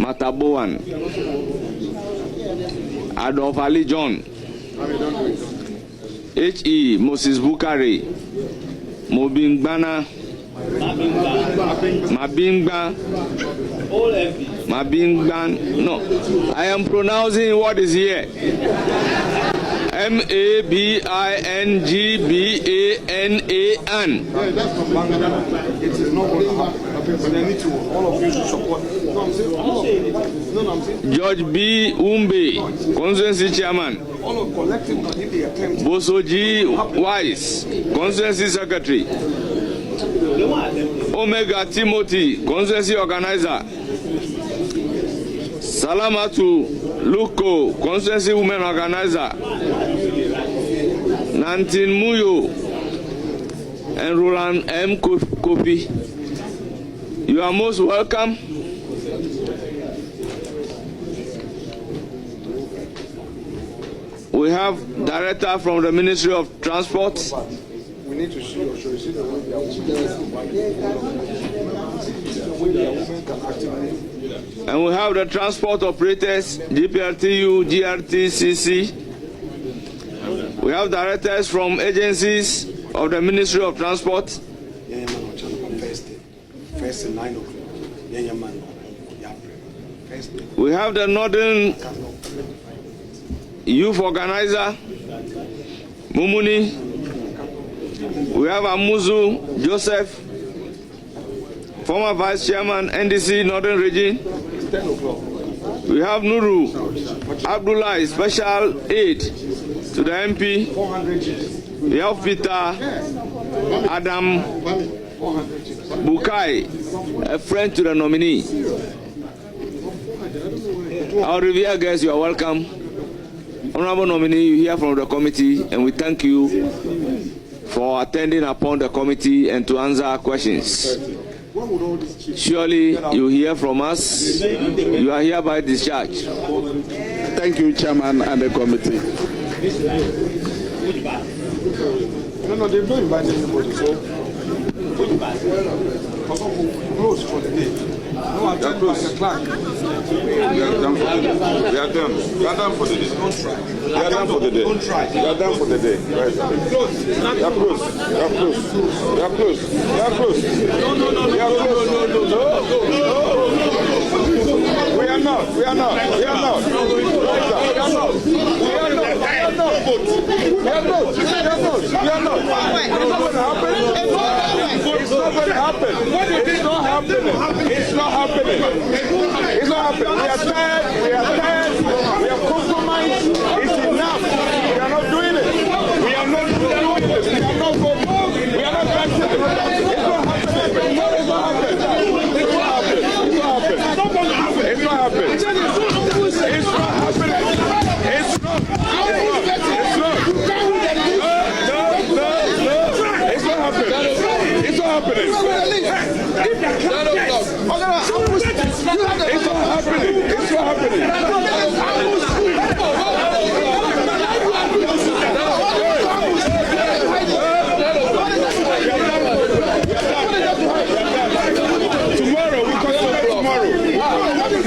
Mataboan. Adolf Ali John. H.E. Moses Bukari. Mobingbana. Mabingban. No, I am pronouncing what is here. Mabingban. That's from Bangladesh. It is not going to happen. But they need to, all of you to support. George B. Umbe, Constituency Chairman. All of collective, if they attempt. Bosoji Wise, Constituency Secretary. Omega Timothy, Constituency Organizer. Salamatu Luko, Constituency Women Organizer. Nantin Muyo and Roland M. Kofi. You are most welcome. We have director from the Ministry of Transport. We need to see the and we have the transport operators, GPRTU, GRTCC. We have directors from agencies of the Ministry of Transport. First at 9 o'clock. We have the Northern Youth Organizer, Mumuni. We have Amuzu Joseph, former Vice Chairman, NDC Northern Region. 10 o'clock. We have Nuru Abdullah, Special Aid to the MP. 400. We have Peter Adam Bukai, a friend to the nominee. Our revere guests, you are welcome. Honorable nominee, you hear from the committee, and we thank you for attending upon the committee and to answer our questions. Surely you hear from us. You are hereby discharged. Thank you, Chairman and the committee. No, they've not invited anybody, so close for the day. No, I'm done by the clock. We are done. We are done for the day. Don't try. We are done for the day. Don't try. We are done for the day. Right. We are close. We are close. We are close. We are close. No. We are not. We are not. We are not. We are not. We are not. We are not. We are not. We are not. We are not. It's not going to happen. It's not happening. It's not happening. It's not happening. We are tired. We are tired. We have compromised. It's enough. We are not doing it. We are not doing it. We are not going. We are not acting. It's not happening. It's not happening. It's not happening. It's not happening. It's not happening. It's not happening. It's not. It's not. It's not happening. It's not happening. It's not happening. It's not happening. Tomorrow, we continue tomorrow. It's not happening.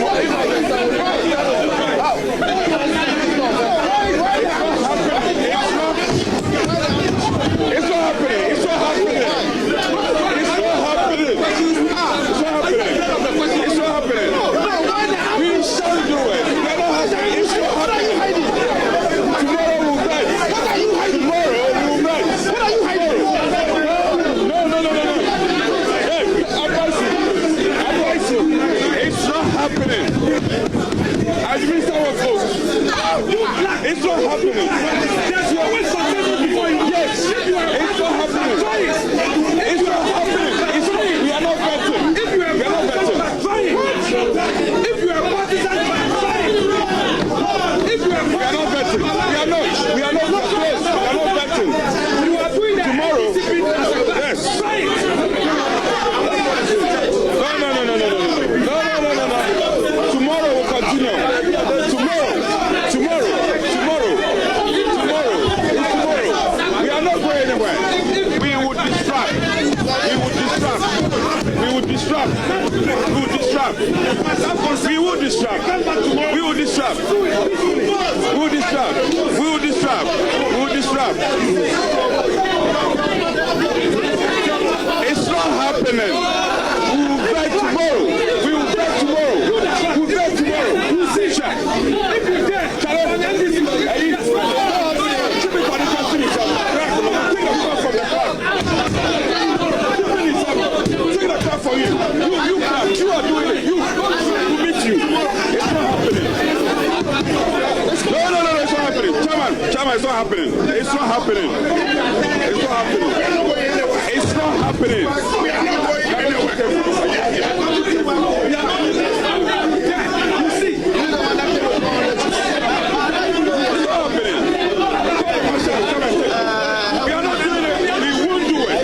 It's not happening. It's not happening. It's not happening. We shall do it. It's not happening. Tomorrow we'll die. Tomorrow we'll die. What are you hiding? No. Hey, advise you. It's not happening. As Mr. was close. It's not happening. There's always something before you. Yes. It's not happening. It's not happening. We are not betting. We are not betting. If you are partisan, if you are we are not betting. We are not. We are not. Yes. We are not betting. You are doing that tomorrow. Yes. No. Tomorrow will continue. Tomorrow. will disrupt. We will disrupt. We will disrupt. We will disrupt. We will disrupt. It's not happening. We will beg tomorrow. We will beg tomorrow. We will beg tomorrow. We will see Jack. For you. You are doing it. You meet you. It's not happening. No, it's not happening. Chairman, it's not happening. It's not happening. It's not happening. It's not happening. We are not doing it. We won't do it.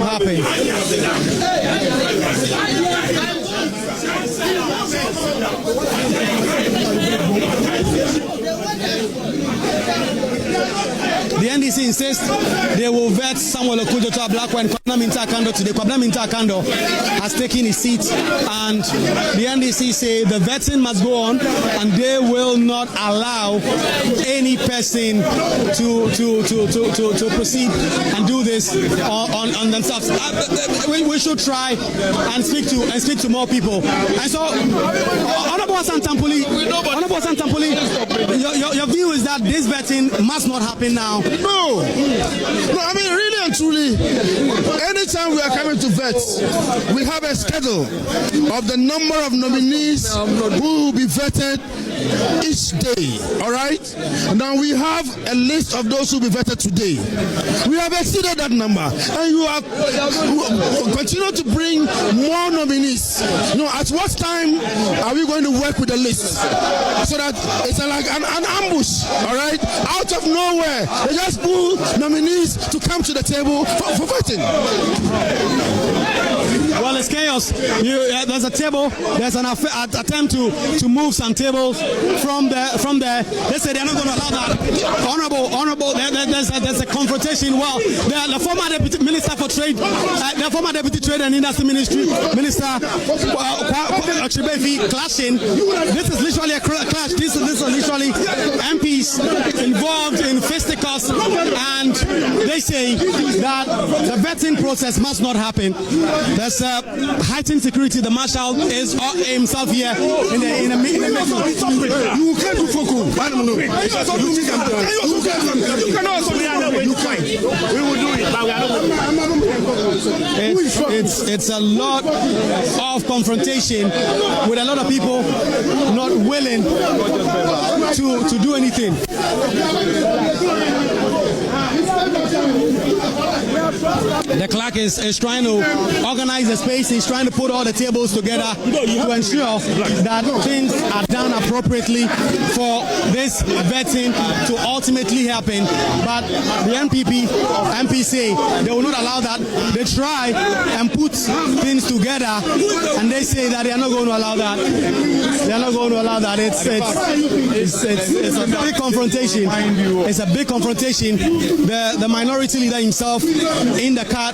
happen. The NDC insists they will vet Samuel Okujo to a black one. Kwabena Mintah-Kando today. Kwabena Mintah-Kando has taken his seat, and the NDC say the vetting must go on, and they will not allow any person to proceed and do this on themselves. We should try and speak to more people. And so, Honorable Hassan Tampoli, your view is that this vetting must not happen now. No, I mean, really and truly, anytime we are coming to vet, we have a schedule of the number of nominees who will be vetted each day. All right. Now we have a list of those who will be vetted today. We have exceeded that number, and you are continue to bring more nominees. You know, at what time are we going to work with the list so that it's like an ambush? All right, out of nowhere, they just pull nominees to come to the table for voting. Well, it's chaos. There's a table. There's an attempt to move some tables from there. They say they're not going to allow that. Honorable. There's a confrontation. Well, the former deputy minister for trade, the former deputy trade and industry minister Ochibefi clashing. This is literally a clash. This is literally MPs involved in fisticuffs, and they say that the vetting process must not happen. There's heightened security. The marshal is himself here in a meeting. You can't do focal. We will do it, but we are not. It's a lot of confrontation with a lot of people not willing to do anything. The clerk is trying to organize the space. He's trying to put all the tables together to ensure that things are done appropriately for this vetting to ultimately happen. But the MP say they will not allow that. They try and put things together, and they say that they are not going to allow that. They are not going to allow that. It's a big confrontation. It's a big confrontation. The minority leader himself in the car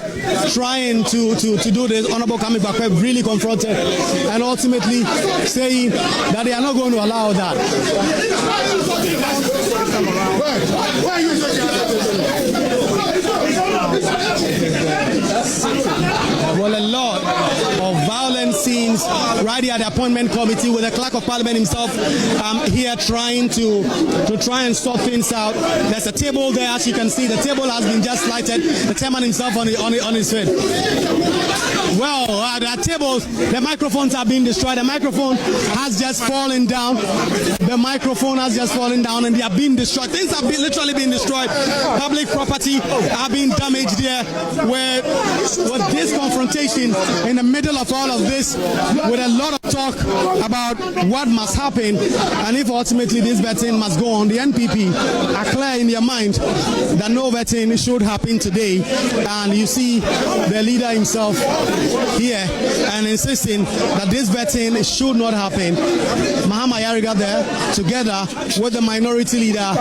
trying to do this. Honorable Kami Bakwe really confronted and ultimately saying that they are not going to allow that. Well, a lot of violent scenes right here at the appointment committee with the clerk of parliament himself here trying to try and sort things out. There's a table there, as you can see. The table has been just lighted. The chairman himself on his head. Well, the tables, the microphones are being destroyed. The microphone has just fallen down. The microphone has just fallen down, and they are being destroyed. Things have literally been destroyed. Public property are being damaged there. With this confrontation in the middle of all of this, with a lot of talk about what must happen, and if ultimately this vetting must go on, the NPP are clear in their mind that no vetting should happen today. And you see the leader himself here and insisting that this vetting should not happen. Mahama Yariga there, together with the minority leader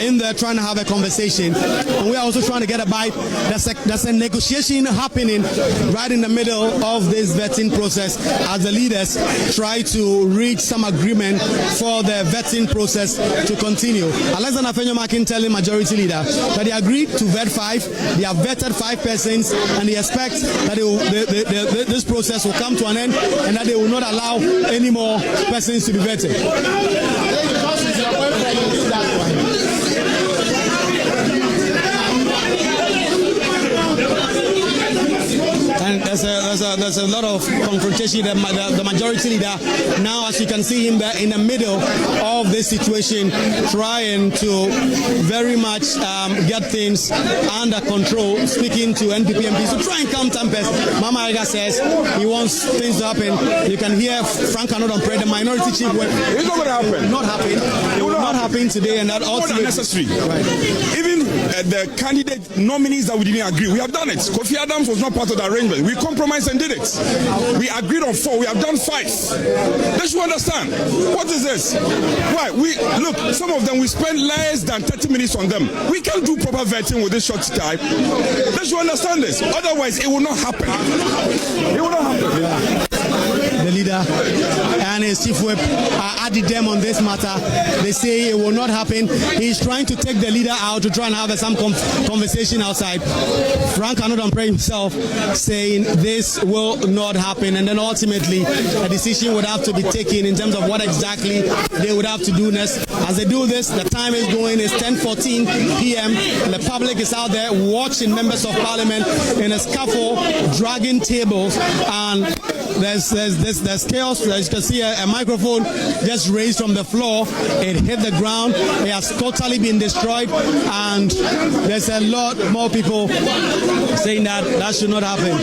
in there trying to have a conversation. And we are also trying to get a bite. There's a negotiation happening right in the middle of this vetting process as the leaders try to reach some agreement for the vetting process to continue. Alexander Afenyo-Markin telling majority leader that they agreed to vet 5. They have vetted 5 persons, and they expect that this process will come to an end and that they will not allow any more persons to be vetted. And there's a lot of confrontation. The majority leader now, as you can see him there in the middle of this situation, trying to very much get things under control, speaking to NPP MPs to try and calm tempers. Mama Aga says he wants things to happen. You can hear Frank Anodon Pray, the minority chief. It's not going to happen. It will not happen today, and that also unnecessary. Right. Even the candidate nominees that we didn't agree. We have done it. Kofi Adams was not part of the arrangement. We compromised and did it. We agreed on 4. We have done 5. They should understand. What is this? Why? Look, some of them we spend less than 30 minutes on them. We can't do proper vetting with this short time. They should understand this. Otherwise, it will not happen. It will not happen. Yeah. The leader and his chief whip are added them on this matter. They say it will not happen. He's trying to take the leader out to try and have some conversation outside. Frank cannot unpray himself, saying this will not happen, and then ultimately a decision would have to be taken in terms of what exactly they would have to do next. As they do this, the time is going, it's 10:14 p.m. The public is out there watching members of parliament in a scaffold, dragging tables, and there's chaos. As you can see, a microphone just raised from the floor. It hit the ground. It has totally been destroyed, and there's a lot more people saying that should not happen.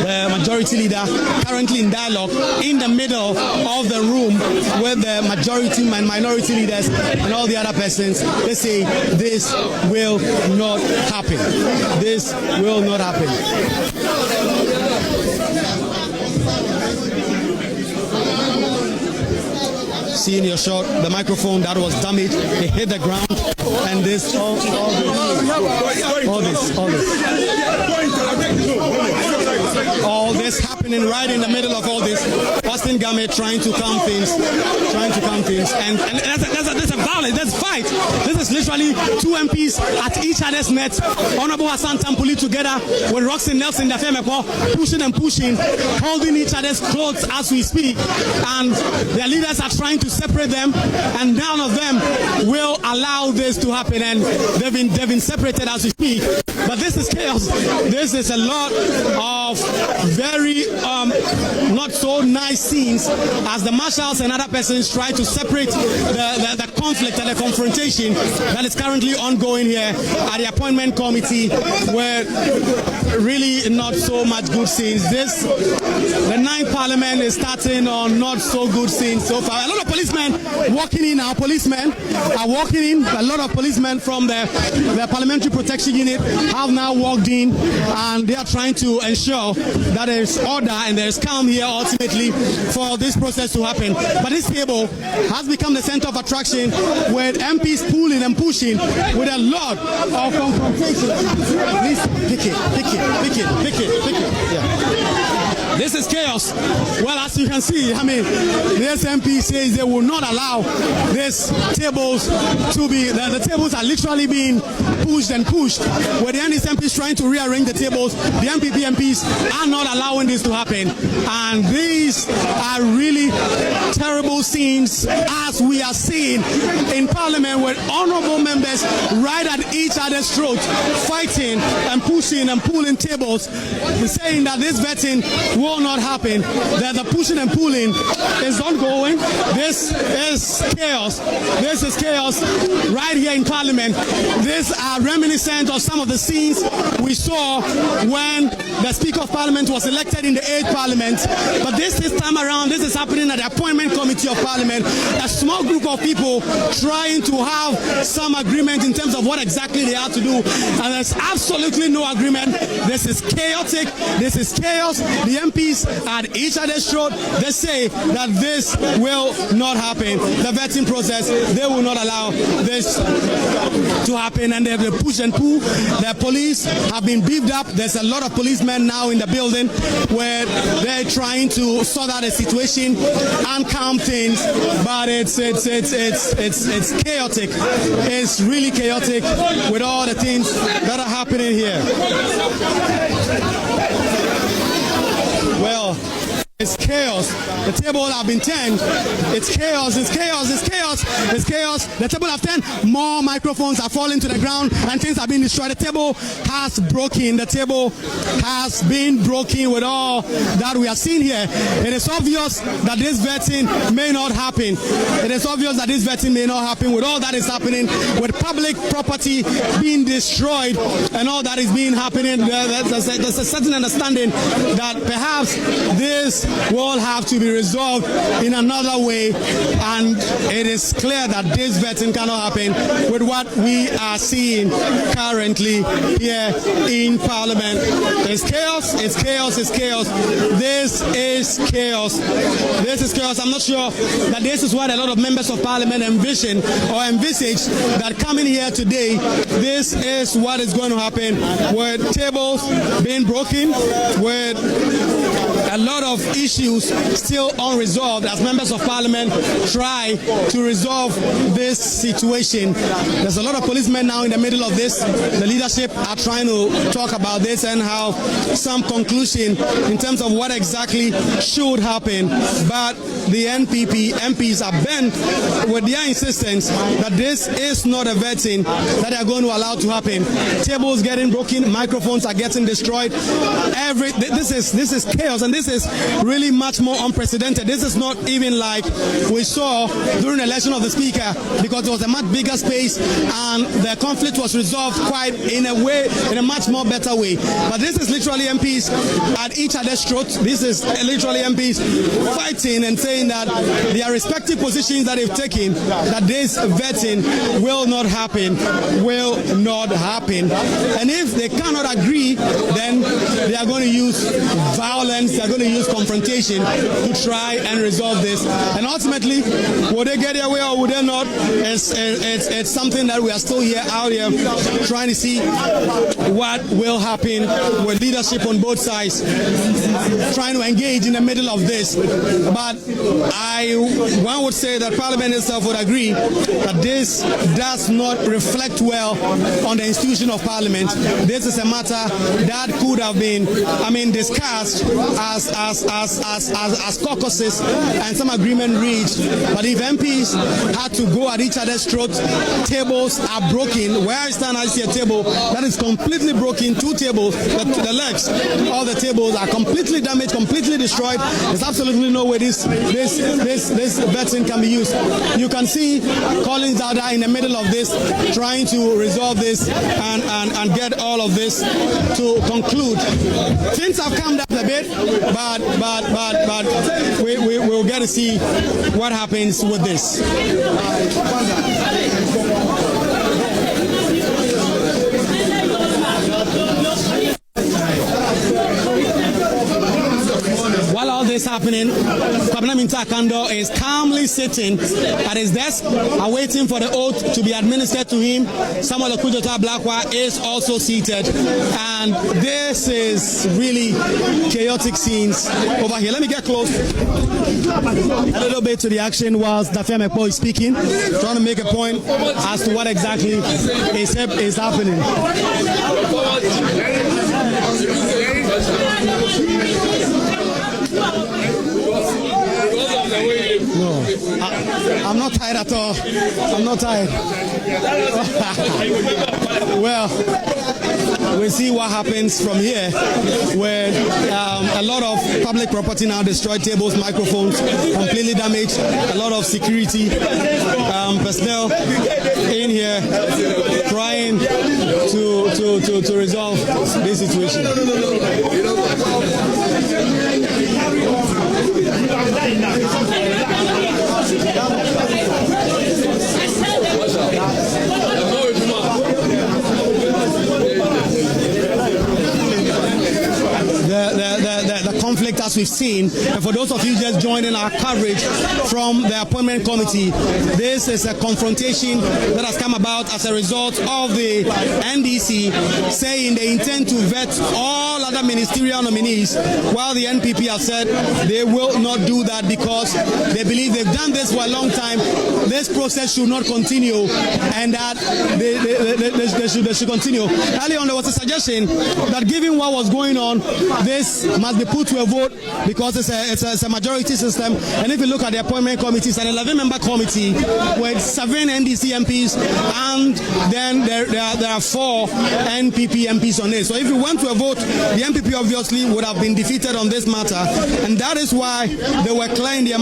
The majority leader currently in dialogue in the middle of the room with the majority and minority leaders and all the other persons. They say this will not happen. This will not happen. See in your shot, the microphone that was damaged, it hit the ground, and this, all this happening right in the middle of all this. Austin Game trying to calm things, and there's a violence, there's a fight. This is literally 2 MPs at each other's net. Honorable Hassan Tampuli together with Roxy Nelson Dafemeko pushing, holding each other's clothes as we speak, and their leaders are trying to separate them, and none of them will allow this to happen, and they've been separated as we speak. But this is chaos. This is a lot of very not so nice scenes as the marshals and other persons try to separate the conflict and the confrontation that is currently ongoing here at the appointment committee, where really not so much good scenes. The 9th parliament is starting on not so good scenes so far. A lot of policemen walking in. Our policemen are walking in. A lot of policemen from the parliamentary protection unit have now walked in, and they are trying to ensure that there is order and there is calm here ultimately for this process to happen. But this table has become the center of attraction, with MPs pulling and pushing with a lot of confrontation. Please pick it. Yeah. This is chaos. Well, as you can see, this MP says they will not allow these tables to be, the tables are literally being pushed, where the NDC MPs trying to rearrange the tables. The MPP MPs are not allowing this to happen, and these are really terrible scenes as we are seeing in Parliament, with honorable members right at each other's throats, fighting and pushing and pulling tables, saying that this vetting will not happen, that the pushing and pulling is ongoing. This is chaos. This is chaos right here in Parliament. These are reminiscent of some of the scenes we saw when the Speaker of Parliament was elected in the 8th Parliament. But this time around, this is happening at the Appointment Committee of Parliament. A small group of people trying to have some agreement in terms of what exactly they have to do, and there's absolutely no agreement. This is chaotic. This is chaos. The MPs at each other's throat, they say that this will not happen. The vetting process, they will not allow this to happen, and they have push and pull. The police have been beefed up. There's a lot of policemen now in the building where they're trying to sort out the situation and calm things, but it's chaotic. It's really chaotic with all the things that are happening here. Well, it's chaos. The table have been turned. It's chaos. It's chaos. It's chaos. It's chaos. The table have turned. More microphones are falling to the ground and things have been destroyed. The table has broken. The table has been broken with all that we are seeing here. It is obvious that this vetting may not happen. It is obvious that this vetting may not happen with all that is happening, with public property being destroyed and all that is being happening. There's a certain understanding that perhaps this will have to be resolved in another way, and it is clear that this vetting cannot happen with what we are seeing currently here in Parliament. It's chaos, it's chaos, it's chaos. This is chaos. This is chaos. I'm not sure that this is what a lot of members of Parliament envision or envisage, that coming here today, this is what is going to happen, with tables being broken, with a lot of issues still unresolved as members of Parliament try to resolve this situation. There's a lot of policemen now in the middle of this. The leadership are trying to talk about this and have some conclusion in terms of what exactly should happen. But the MPs are bent with their insistence that this is not a vetting that they are going to allow to happen. Tables getting broken, microphones are getting destroyed. This is chaos, and this is really much more unprecedented. This is not even like we saw during the election of the Speaker, because there was a much bigger space and the conflict was resolved quite in a much more better way. But this is literally MPs at each other's throats. This is literally MPs fighting and saying that their respective positions that they've taken, that this vetting will not happen, And if they cannot agree, then they are going to use violence, they are going to use confrontation to try and resolve this. And ultimately, will they get their way or will they not? It's something that we are still out here trying to see what will happen with leadership on both sides, trying to engage in the middle of this. But one would say that Parliament itself would agree that this does not reflect well on the institution of Parliament. This is a matter that could have been, discussed as caucuses and some agreement reached. But if MPs had to go at each other's throats, tables are broken. Where I stand, I see a table that is completely broken. Two tables, the legs, all the tables are completely damaged, completely destroyed. There's absolutely no way this vetting can be used. You can see Collins Dada in the middle of this, trying to resolve this and get all of this to conclude. Things have calmed up a bit, but we'll get to see what happens with this. While all this happening, Kwabena Mintah Kando is calmly sitting at his desk, awaiting for the oath to be administered to him. Samuel Okudjota Blakwa is also seated, and this is really chaotic scenes over here. Let me get close a little bit to the action whilst Dafia Mekpo is speaking, trying to make a point as to what exactly is happening. No, I'm not tired at all. I'm not tired. Well, we'll see what happens from here, where a lot of public property now destroyed, tables, microphones, completely damaged, a lot of security personnel in here trying to resolve this situation. The conflict as we've seen, and for those of you just joining our coverage from the appointment committee, this is a confrontation that has come about as a result of the NDC saying they intend to vet all other ministerial nominees, while the NPP have said they will not do that because they believe they've done this for a long time. This process should not continue, and that they should continue. Earlier on, there was a suggestion that given what was going on, this must be put to a vote because it's a majority system. And if you look at the appointment committee, it's an 11-member committee with 7 NDC MPs, and then there are 4 NPP MPs on it. So if you went to a vote, the NPP obviously would have been defeated on this matter, and that is why they were clearing their